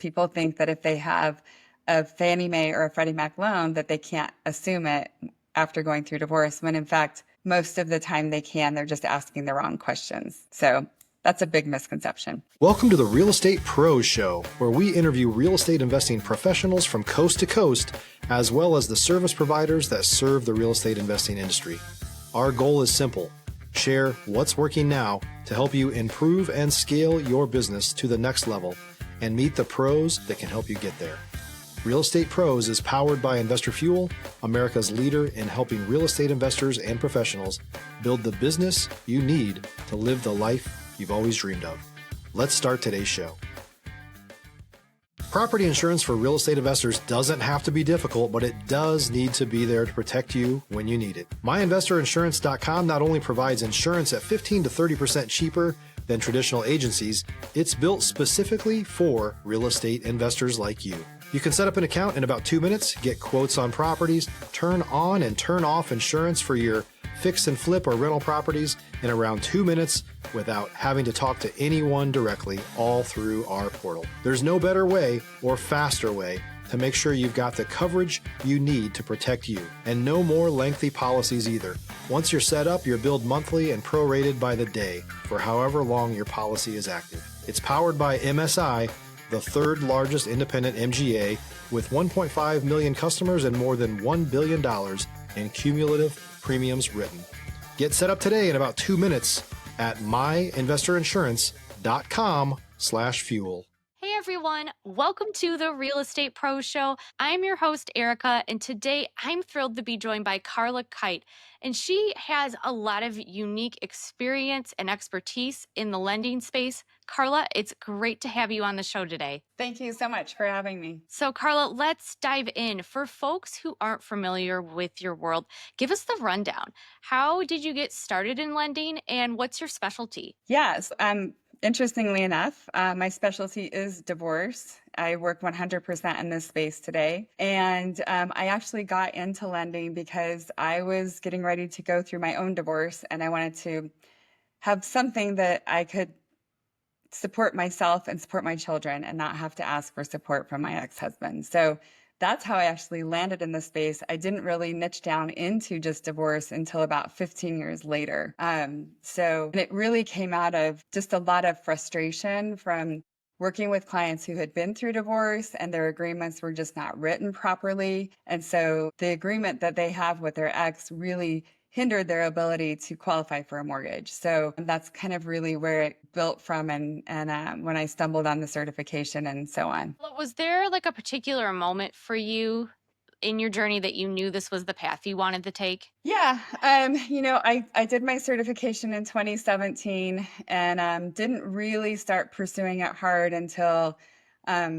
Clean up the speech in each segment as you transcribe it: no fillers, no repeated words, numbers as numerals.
People think that if they have a Fannie Mae or a Freddie Mac loan, that they can't assume it after going through divorce, when in fact, most of the time they can. They're just asking the wrong questions. So that's a big misconception. Welcome to the Real Estate Pros Show, where we interview real estate investing professionals from coast to coast, as well as the service providers that serve the real estate investing industry. Our goal is simple: share what's working now to help you improve and scale your business to the next level and meet the pros that can help you get there. Real Estate Pros is powered by Investor Fuel, America's leader in helping real estate investors and professionals build the business you need to live the life you've always dreamed of. Let's start today's show. Property insurance for real estate investors doesn't have to be difficult, but it does need to be there to protect you when you need it. MyInvestorInsurance.com not only provides insurance at 15 to 30% cheaper than traditional agencies, it's built specifically for real estate investors like you. You can set up an account in about 2 minutes, get quotes on properties, turn on and turn off insurance for your fix and flip or rental properties in around 2 minutes without having to talk to anyone directly, all through our portal. There's no better way or faster way to make sure you've got the coverage you need to protect you, and no more lengthy policies either. Once you're set up, you're billed monthly and prorated by the day for however long your policy is active. It's powered by MSI, the third largest independent MGA, with 1.5 million customers and more than $1 billion in cumulative premiums written. Get set up today in about 2 minutes at myinvestorinsurance.com/fuel. Hey everyone, welcome to the Real Estate Pros Show. I'm your host, Erika, and today I'm thrilled to be joined by Karla Kyte. And she has a lot of unique experience and expertise in the lending space. Karla, it's great to have you on the show today. Thank you so much for having me. So Karla, let's dive in. For folks who aren't familiar with your world, give us the rundown. How did you get started in lending, and what's your specialty? Yes. Interestingly enough, my specialty is divorce. I work 100% in this space today. And I actually got into lending because I was getting ready to go through my own divorce, and I wanted to have something that I could support myself and support my children and not have to ask for support from my ex-husband. So that's how I actually landed in the space. I didn't really niche down into just divorce until about 15 years later. So it really came out of just a lot of frustration from working with clients who had been through divorce and their agreements were just not written properly. And so the agreement that they have with their ex really hindered their ability to qualify for a mortgage. So that's kind of really where it built from, and when I stumbled on the certification and so on. Was there like a particular moment for you in your journey that you knew this was the path you wanted to take? Yeah. I did my certification in 2017 and didn't really start pursuing it hard until at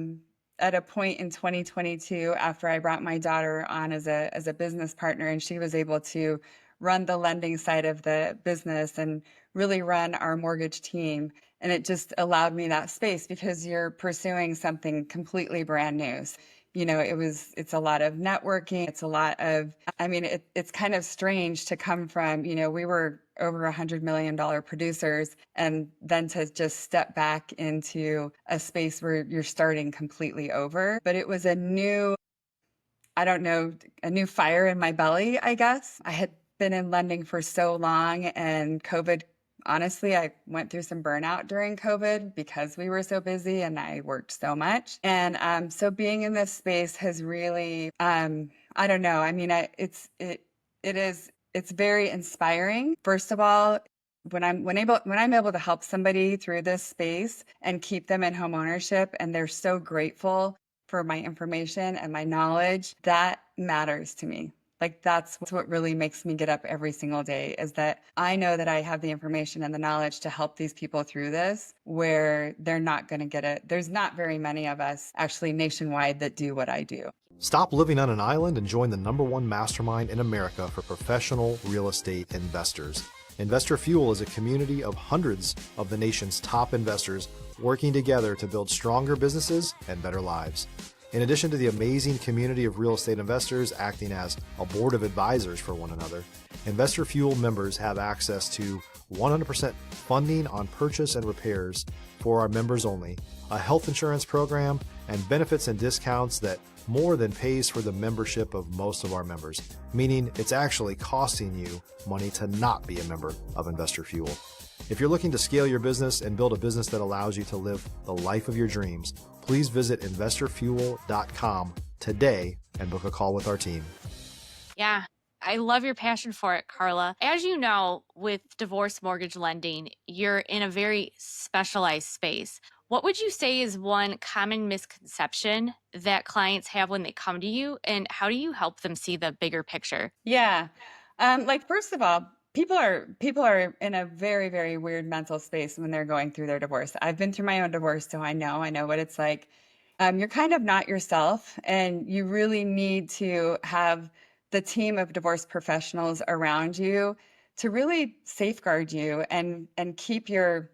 a point in 2022 after I brought my daughter on as a business partner, and she was able to run the lending side of the business and really run our mortgage team. And it just allowed me that space because you're pursuing something completely brand new. It's a lot of networking. It's a lot of, it's kind of strange to come from, we were over $100 million producers, and then to just step back into a space where you're starting completely over. But it was a new fire in my belly, I guess. I had been in lending for so long, and COVID, honestly, I went through some burnout during COVID because we were so busy and I worked so much. And so being in this space has really, it's very inspiring. First of all, when I'm able to help somebody through this space and keep them in home ownership, and they're so grateful for my information and my knowledge, that matters to me. Like, that's what really makes me get up every single day, is that I know that I have the information and the knowledge to help these people through this, where they're not going to get it. There's not very many of us actually nationwide that do what I do. Stop living on an island and join the #1 mastermind in America for professional real estate investors. Investor Fuel is a community of hundreds of the nation's top investors working together to build stronger businesses and better lives. In addition to the amazing community of real estate investors acting as a board of advisors for one another, Investor Fuel members have access to 100% funding on purchase and repairs for our members only, a health insurance program, and benefits and discounts that more than pays for the membership of most of our members, meaning it's actually costing you money to not be a member of Investor Fuel. If you're looking to scale your business and build a business that allows you to live the life of your dreams, please visit investorfuel.com today and book a call with our team. Yeah, I love your passion for it, Karla. As you know, with divorce mortgage lending, you're in a very specialized space. What would you say is one common misconception that clients have when they come to you, and how do you help them see the bigger picture? Yeah. Like first of all, people are in a very, very weird mental space when they're going through their divorce. I've been through my own divorce, so I know what it's like. You're kind of not yourself, and you really need to have the team of divorce professionals around you to really safeguard you and keep your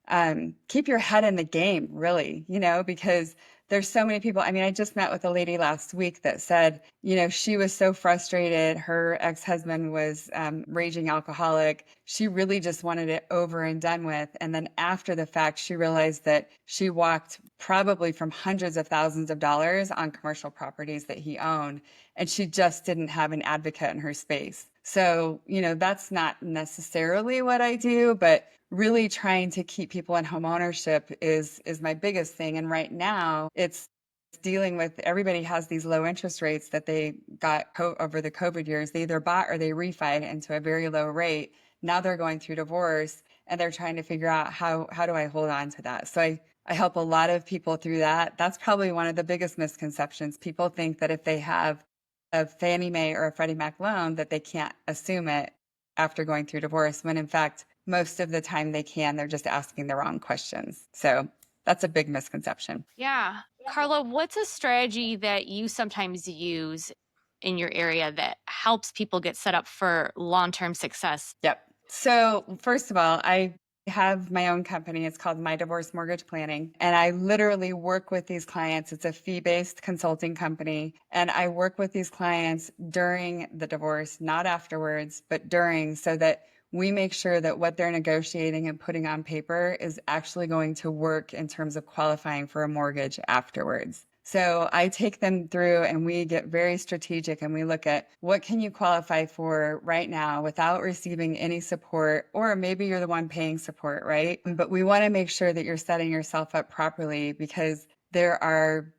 head in the game, really, because there's so many people. I mean, I just met with a lady last week that said, she was so frustrated. Her ex-husband was raging alcoholic. She really just wanted it over and done with. And then after the fact, she realized that she walked probably from hundreds of thousands of dollars on commercial properties that he owned. And she just didn't have an advocate in her space. So, that's not necessarily what I do, but really trying to keep people in home ownership is my biggest thing. And right now it's dealing with, everybody has these low interest rates that they got over the COVID years. They either bought or they refied into a very low rate. Now they're going through divorce and they're trying to figure out how do I hold on to that? So I help a lot of people through that. That's probably one of the biggest misconceptions. People think that if they have a Fannie Mae or a Freddie Mac loan that they can't assume it after going through divorce, when in fact, most of the time they can. They're just asking the wrong questions. So that's a big misconception. Yeah. Karla, what's a strategy that you sometimes use in your area that helps people get set up for long-term success? Yep. So first of all, I have my own company. It's called My Divorce Mortgage Planning. And I literally work with these clients. It's a fee-based consulting company. And I work with these clients during the divorce, not afterwards, but during, so that we make sure that what they're negotiating and putting on paper is actually going to work in terms of qualifying for a mortgage afterwards. So I take them through and we get very strategic and we look at what can you qualify for right now without receiving any support, or maybe you're the one paying support, right? But we want to make sure that you're setting yourself up properly, because there are,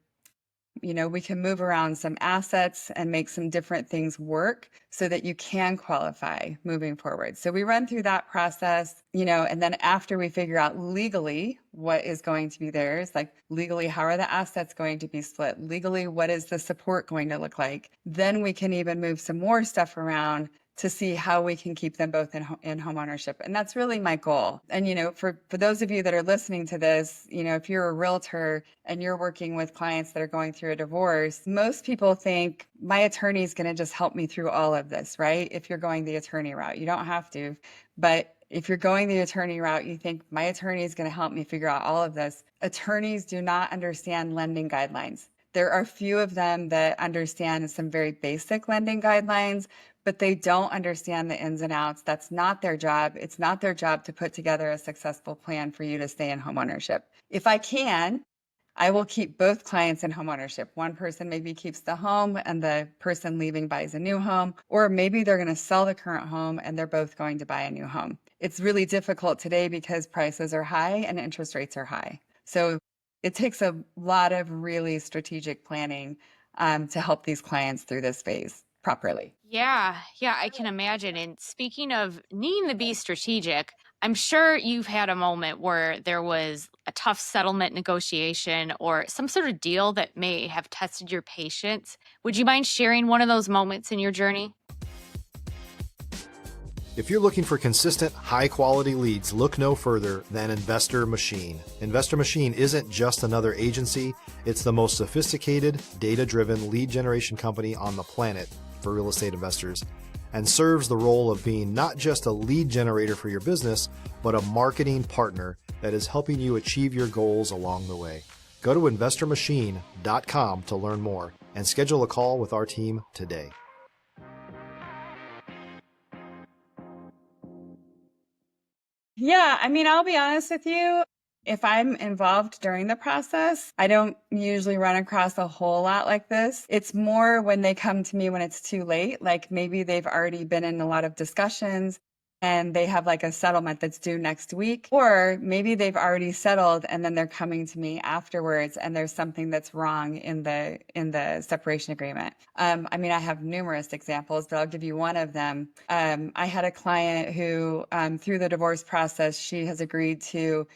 we can move around some assets and make some different things work so that you can qualify moving forward. So we run through that process, and then after we figure out legally what is going to be theirs, like legally, how are the assets going to be split? Legally, what is the support going to look like? Then we can even move some more stuff around to see how we can keep them both in home ownership. And that's really my goal. And, for those of you that are listening to this, if you're a realtor and you're working with clients that are going through a divorce, most people think my attorney is going to just help me through all of this, right? If you're going the attorney route, you don't have to. But if you're going the attorney route, you think my attorney is going to help me figure out all of this. Attorneys do not understand lending guidelines. There are few of them that understand some very basic lending guidelines, but they don't understand the ins and outs. That's not their job. It's not their job to put together a successful plan for you to stay in homeownership. If I can, I will keep both clients in homeownership. One person maybe keeps the home and the person leaving buys a new home, or maybe they're going to sell the current home and they're both going to buy a new home. It's really difficult today because prices are high and interest rates are high. So it takes a lot of really strategic planning to help these clients through this phase properly. Yeah, I can imagine. And speaking of needing to be strategic, I'm sure you've had a moment where there was a tough settlement negotiation or some sort of deal that may have tested your patience. Would you mind sharing one of those moments in your journey? If you're looking for consistent, high-quality leads, look no further than Investor Machine. Investor Machine isn't just another agency, it's the most sophisticated, data-driven lead generation company on the planet for real estate investors, and serves the role of being not just a lead generator for your business, but a marketing partner that is helping you achieve your goals along the way. Go to investormachine.com to learn more and schedule a call with our team today. Yeah, I mean, I'll be honest with you. If I'm involved during the process, I don't usually run across a whole lot like this. It's more when they come to me when it's too late, like maybe they've already been in a lot of discussions and they have like a settlement that's due next week, or maybe they've already settled and then they're coming to me afterwards and there's something that's wrong in the separation agreement. I mean, I have numerous examples, but I'll give you one of them. I had a client who, through the divorce process, she has agreed to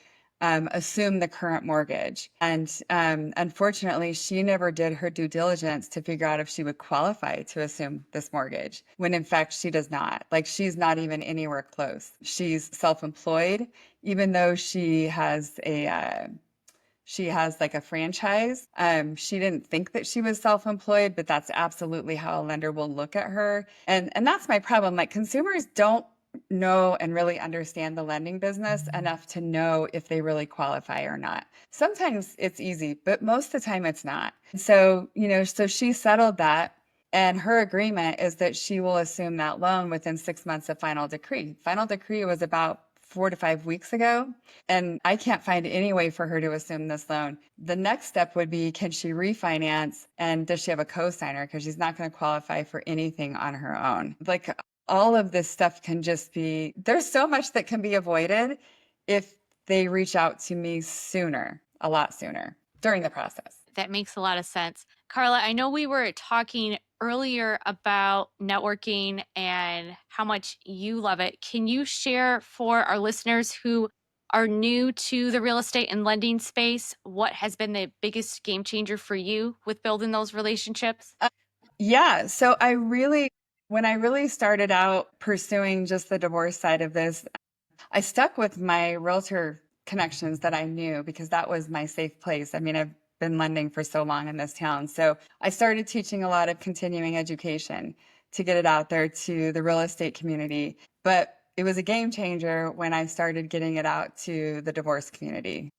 assume the current mortgage. And unfortunately, she never did her due diligence to figure out if she would qualify to assume this mortgage, when in fact she does not. Like, she's not even anywhere close. She's self-employed, even though she has like a franchise. She didn't think that she was self-employed, but that's absolutely how a lender will look at her. And that's my problem. Like, consumers don't know and really understand the lending business enough to know if they really qualify or not. Sometimes it's easy, but most of the time it's not. So, so she settled that. And her agreement is that she will assume that loan within 6 months of final decree. Final decree was about 4 to 5 weeks ago, and I can't find any way for her to assume this loan. The next step would be, can she refinance, and does she have a co-signer? Because she's not going to qualify for anything on her own. Like, all of this stuff can just be, there's so much that can be avoided if they reach out to me sooner, a lot sooner during the process. That makes a lot of sense. Karla, I know we were talking earlier about networking and how much you love it. Can you share for our listeners who are new to the real estate and lending space what has been the biggest game changer for you with building those relationships? Yeah. So when I really started out pursuing just the divorce side of this, I stuck with my realtor connections that I knew because that was my safe place. I mean, I've been lending for so long in this town. So I started teaching a lot of continuing education to get it out there to the real estate community. But it was a game changer when I started getting it out to the divorce community.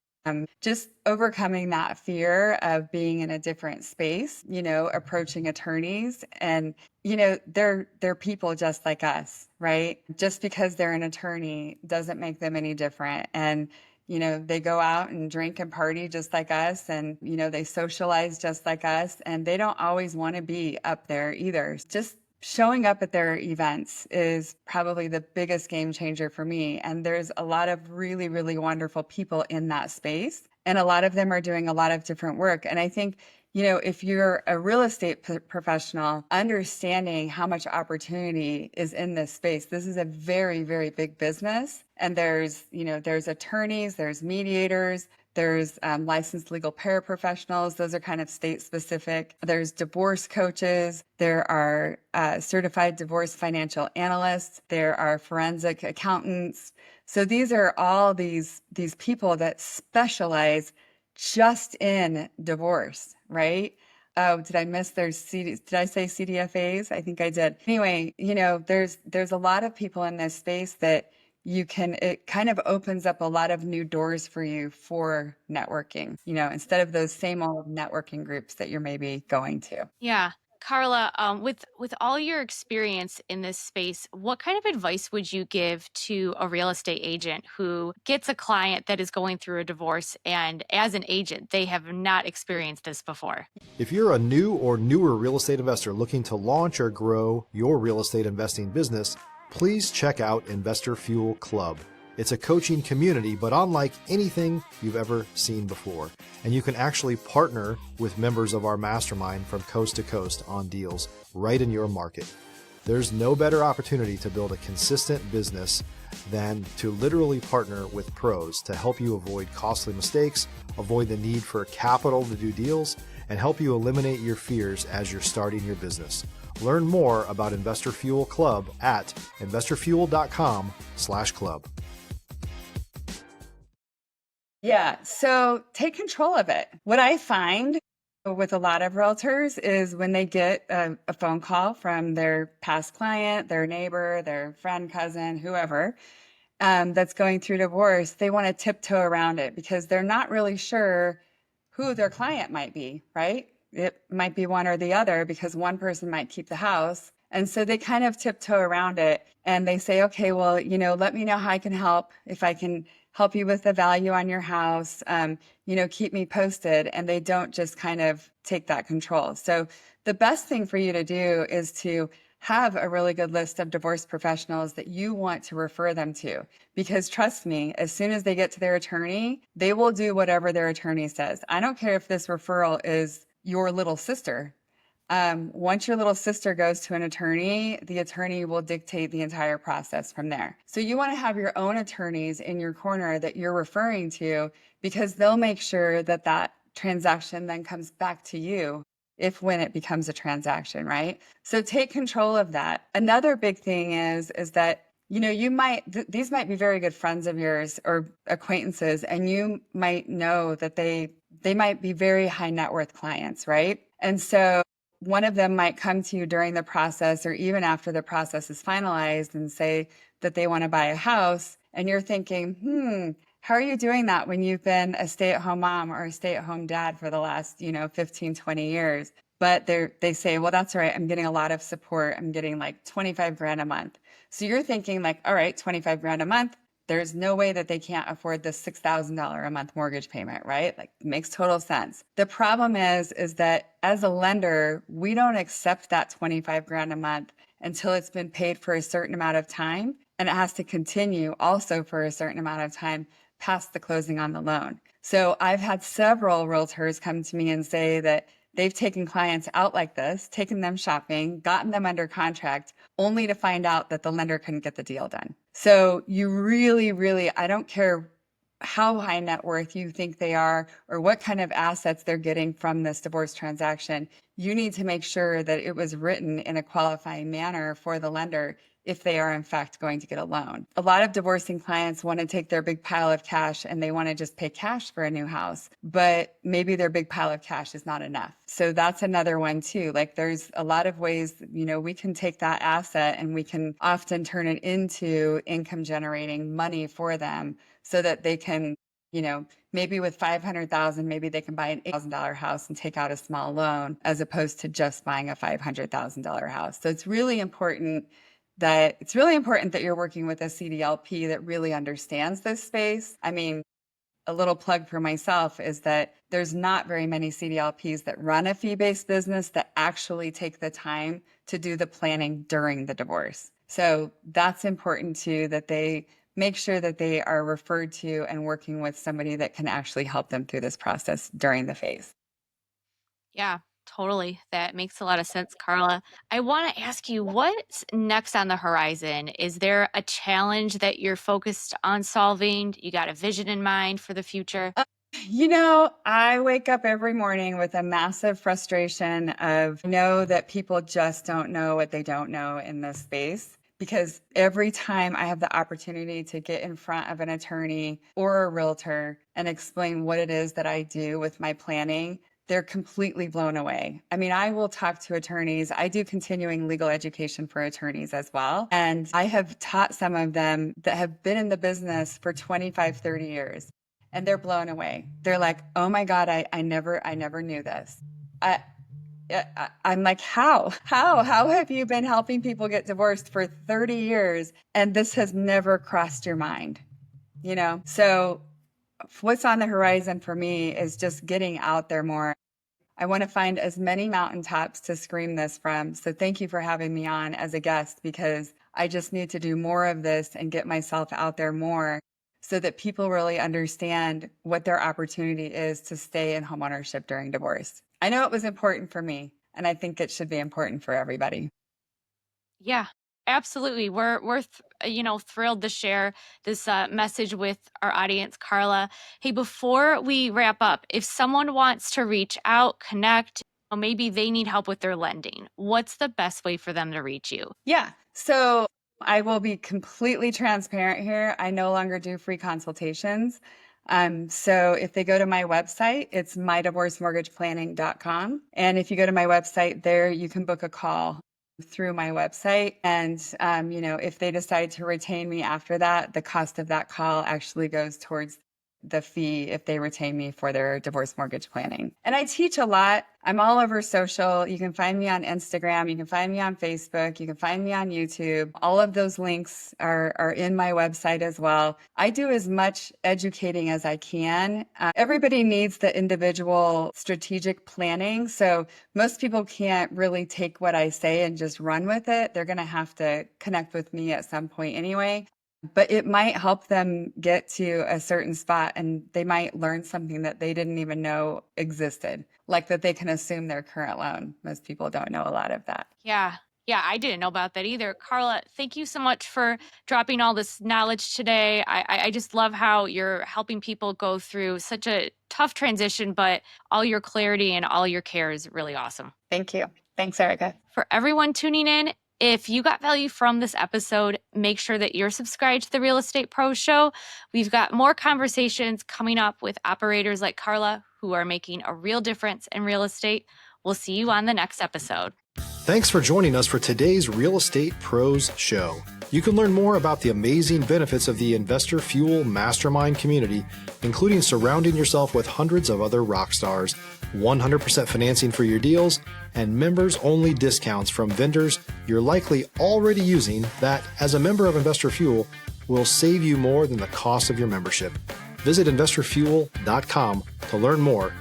Just overcoming that fear of being in a different space, approaching attorneys, and they're people just like us, right? Just because they're an attorney doesn't make them any different. And they go out and drink and party just like us, and they socialize just like us, and they don't always want to be up there either. Just showing up at their events is probably the biggest game changer for me. And there's a lot of really, really wonderful people in that space. And a lot of them are doing a lot of different work. And I think, if you're a real estate professional, understanding how much opportunity is in this space, this is a very, very big business. And there's attorneys, there's mediators, there's licensed legal paraprofessionals. Those are kind of state specific. There's divorce coaches. There are certified divorce financial analysts. There are forensic accountants. So these are all these people that specialize just in divorce, right? Oh, did I miss did I say CDFAs? I think I did. Anyway, there's a lot of people in this space that it kind of opens up a lot of new doors for you for networking, instead of those same old networking groups that you're maybe going to. Yeah. Karla, with all your experience in this space, what kind of advice would you give to a real estate agent who gets a client that is going through a divorce, and as an agent, they have not experienced this before? If you're a new or newer real estate investor looking to launch or grow your real estate investing business, please check out Investor Fuel Club. It's a coaching community, but unlike anything you've ever seen before. And you can actually partner with members of our mastermind from coast to coast on deals right in your market. There's no better opportunity to build a consistent business than to literally partner with pros to help you avoid costly mistakes, avoid the need for capital to do deals, and help you eliminate your fears as you're starting your business. Learn more about Investor Fuel Club at investorfuel.com/club. Yeah. So take control of it. What I find with a lot of realtors is when they get a phone call from their past client, their neighbor, their friend, cousin, whoever, that's going through divorce, they want to tiptoe around it because they're not really sure who their client might be, right? It might be one or the other because one person might keep the house. And so they kind of tiptoe around it and they say, okay, well, let me know how I can help. If I can help you with the value on your house, keep me posted. And they don't just kind of take that control. So the best thing for you to do is to have a really good list of divorce professionals that you want to refer them to. Because trust me, as soon as they get to their attorney, they will do whatever their attorney says. I don't care if this referral is your little sister. Once your little sister goes to an attorney, the attorney will dictate the entire process from there. So you want to have your own attorneys in your corner that you're referring to, because they'll make sure that that transaction then comes back to you if when it becomes a transaction, right? So take control of that. Another big thing is that these might be very good friends of yours or acquaintances, and you might know that they might be very high net worth clients, right? And so one of them might come to you during the process or even after the process is finalized and say that they want to buy a house. And you're thinking, how are you doing that when you've been a stay-at-home mom or a stay-at-home dad for the last, 15, 20 years? But they say, well, that's all right. I'm getting a lot of support. I'm getting like 25 grand a month. So you're thinking like, all right, 25 grand a month. There's no way that they can't afford the $6,000 a month mortgage payment, right? Like, makes total sense. The problem is that as a lender, we don't accept that 25 grand a month until it's been paid for a certain amount of time. And it has to continue also for a certain amount of time past the closing on the loan. So I've had several realtors come to me and say that they've taken clients out like this, taken them shopping, gotten them under contract, only to find out that the lender couldn't get the deal done. So you really, really, I don't care how high net worth you think they are or what kind of assets they're getting from this divorce transaction, you need to make sure that it was written in a qualifying manner for the lender if they are in fact going to get a loan. A lot of divorcing clients want to take their big pile of cash and they want to just pay cash for a new house, but maybe their big pile of cash is not enough. So that's another one too. Like, there's a lot of ways, we can take that asset and we can often turn it into income generating money for them so that they can, maybe with 500,000, maybe they can buy an $8,000 house and take out a small loan as opposed to just buying a $500,000 house. So it's really important that you're working with a CDLP that really understands this space. I mean, a little plug for myself is that there's not very many CDLPs that run a fee-based business that actually take the time to do the planning during the divorce. So that's important too, that they make sure that they are referred to and working with somebody that can actually help them through this process during the phase. Yeah, totally. That makes a lot of sense, Karla. I want to ask you, what's next on the horizon? Is there a challenge that you're focused on solving? You got a vision in mind for the future? I wake up every morning with a massive frustration of know that people just don't know what they don't know in this space. Because every time I have the opportunity to get in front of an attorney or a realtor and explain what it is that I do with my planning, they're completely blown away. I mean, I will talk to attorneys. I do continuing legal education for attorneys as well. And I have taught some of them that have been in the business for 25, 30 years. And they're blown away. They're like, oh my God, I never knew this. I, I'm like, how have you been helping people get divorced for 30 years and this has never crossed your mind? So what's on the horizon for me is just getting out there more. I want to find as many mountaintops to scream this from. So thank you for having me on as a guest, because I just need to do more of this and get myself out there more so that people really understand what their opportunity is to stay in homeownership during divorce. I know it was important for me, and I think it should be important for everybody. Yeah, absolutely. We're thrilled to share this message with our audience, Karla. Hey, before we wrap up, if someone wants to reach out, connect, or maybe they need help with their lending, what's the best way for them to reach you? Yeah. So I will be completely transparent here. I no longer do free consultations. So if they go to my website, it's mydivorcemortgageplanning.com. And if you go to my website there, you can book a call through my website. And, if they decide to retain me after that, the cost of that call actually goes towards the fee if they retain me for their divorce mortgage planning. And I teach a lot. I'm all over social. You can find me on Instagram. You can find me on Facebook. You can find me on YouTube. All of those links are in my website as well. I do as much educating as I can. Everybody needs the individual strategic planning. So most people can't really take what I say and just run with it. They're going to have to connect with me at some point anyway. But it might help them get to a certain spot and they might learn something that they didn't even know existed, like that they can assume their current loan. Most people don't know a lot of that. Yeah. Yeah, I didn't know about that either. Karla, thank you so much for dropping all this knowledge today. I just love how you're helping people go through such a tough transition, but all your clarity and all your care is really awesome. Thank you. Thanks, Erika. For everyone tuning in, if you got value from this episode, make sure that you're subscribed to the Real Estate Pro Show. We've got more conversations coming up with operators like Karla who are making a real difference in real estate. We'll see you on the next episode. Thanks for joining us for today's Real Estate Pros Show. You can learn more about the amazing benefits of the Investor Fuel Mastermind community, including surrounding yourself with hundreds of other rock stars, 100% financing for your deals, and members-only discounts from vendors you're likely already using that, as a member of Investor Fuel, will save you more than the cost of your membership. Visit investorfuel.com to learn more.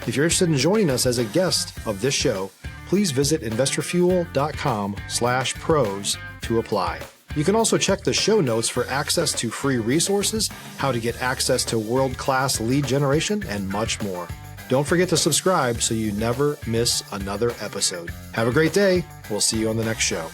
If you're interested in joining us as a guest of this show, please visit investorfuel.com/pros to apply. You can also check the show notes for access to free resources, how to get access to world-class lead generation, and much more. Don't forget to subscribe so you never miss another episode. Have a great day. We'll see you on the next show.